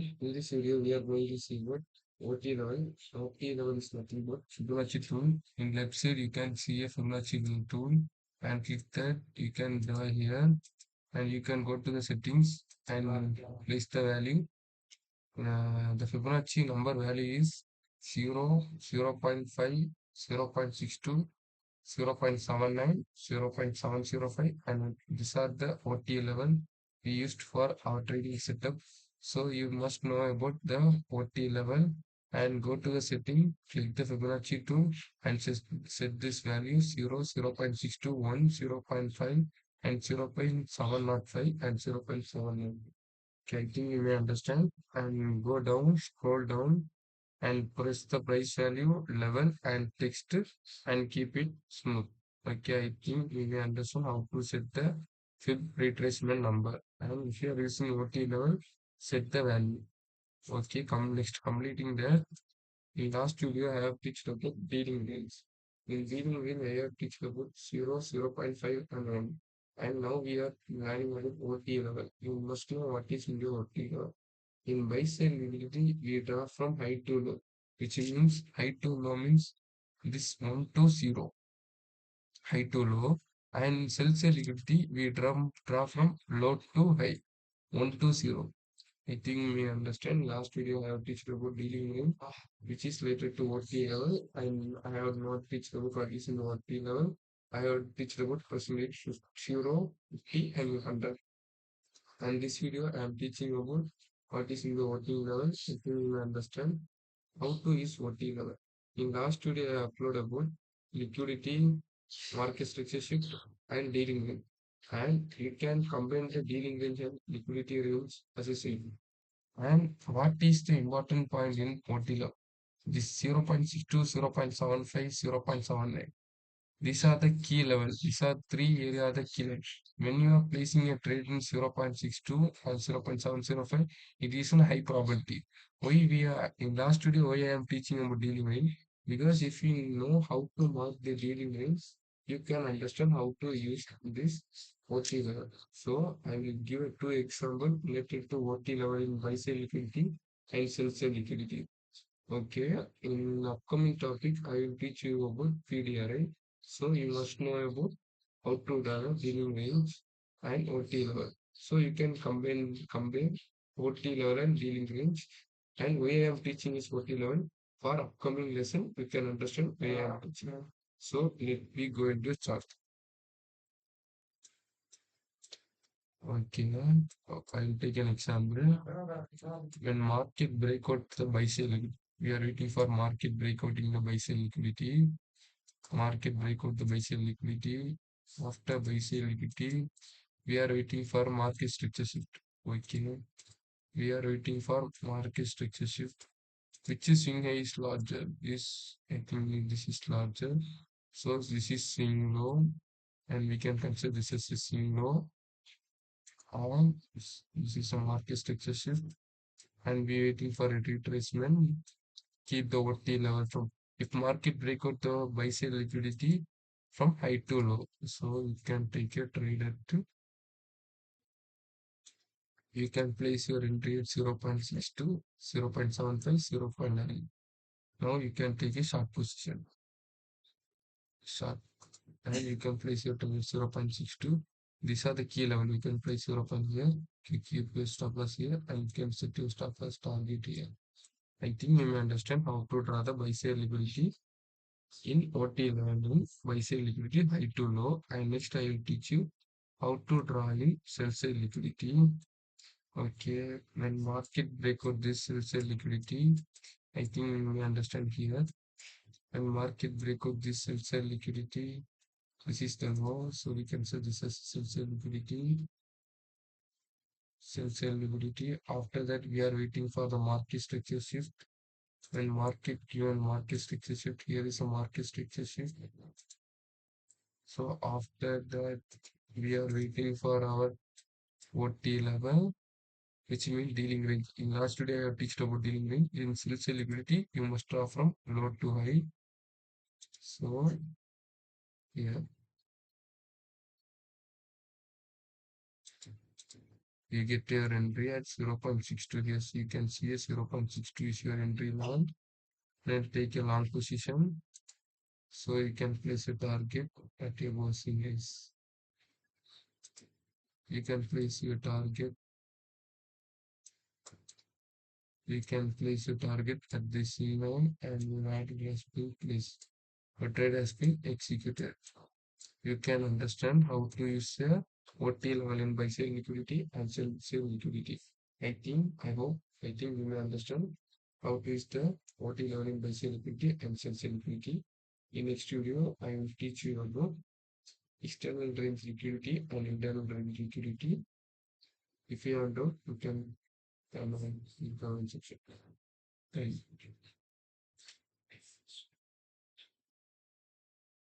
everyone. In this video, we are going to see what OT level. OT level is nothing but Fibonacci tool. In left side, you can see a Fibonacci tool and click that. You can draw here and you can go to the settings and place the value. The Fibonacci number value is 0, 0.5, 0.62, 0.79, 0.705, and these are the OT level we used for our trading setup. So you must know about the OT level and go to the setting, click the Fibonacci tool and set this value 0, 0.621, 0.5 and 0.705 and 0.79. Okay, I think you may understand. And go down, scroll down and press the price value, level and text and keep it smooth. Okay, I think we will understand how to set the Fib retracement number. And if you are using OT level, set the value. Okay, come next, completing that. In last video, I have teached about dealing range. In dealing range, I have teached about 0, 0.5 and 1. And now we are learning about OT level. You must know what is your OT level. In buy sell liquidity, we draw from high to low, which means high to low means this 1 to 0, high to low, and sell sell liquidity, we draw from low to high, 1 to 0. I think we understand. Last video I have teached about dealing name, which is related to OT level, and I have not teached about what is in the OT level. I have teached about percentage, 0, 50, and 100. And this video I am teaching about what is in the OT level, if you understand how to use OT level. In last video I upload about liquidity, market structure shift, and dealing range. And you can combine the dealing range and liquidity range as a same. And what is the important point in OT level? This 0.62, 0.75, 0.79. These are the key levels. These are three areas the key levels. When you are placing a trade in 0.62 or 0.705, it is a high probability. Why we are in last video, why I am teaching about dealing range? Because if you know how to mark the dealing range, you can understand how to use this OT level. So I will give two examples related to OT level in buy sell liquidity and sell sell liquidity. Okay, in upcoming topic, I will teach you about PDRI. So you must know about how to draw dealing range and OT level. So you can combine OT level and dealing range. And way I am teaching is OT level. For upcoming lesson, you can understand way I am teaching. So let me go into chart. Okay, I'll take an example. When market breakout the buy sell, we are waiting for market breakout in the buy sell liquidity. Market breakout the buy sell liquidity. After buy sell liquidity, we are waiting for market structure shift. Okay, we are waiting for market structure shift. Which is swing high is larger. This I think this is larger. So this is swing low, and we can consider this as a swing low. On this is a market structure shift, and we waiting for a retracement. Keep the OT level from if market break out the buy sell liquidity from high to low. So you can take a trade at you can place your entry at 0.62, 0.75, 0.9. Now you can take a short position. Short and you can place your target 0.62. These are the key level. You can place 0. Here, you keep your stop loss here, and you can set your stop loss target here. I think you may understand how to draw the buy sell liquidity in OT level, buy sell liquidity high to low. And next I will teach you how to draw in sell sell liquidity. Okay, when market break out this sell sell liquidity, I think you may understand here. When market break out this sell sell liquidity, this is the low, so we can say this is sell sell liquidity. Sell sell liquidity. After that, we are waiting for the market structure shift. When market given market structure shift, here is a market structure shift. So after that, we are waiting for our OT level, which means dealing range. In last today, I have teached about dealing range. In sell sell liquidity, you must draw from low to high. So here You get your entry at 0.62. Yes, you can see a 0.62 is your entry level. Then take a long position. So you can place a target at your worsening is. You can place your target. You can place your target at this C9 and your order has been placed. A trade has been executed. You can understand how to use a OT level in buy sell liquidity and sell liquidity. I think you may understand how to use the OT level in buy sell liquidity and sell liquidity. In next video, I will teach you about external range liquidity and internal range liquidity. If you have doubt, you can comment in the comment section. Thank you.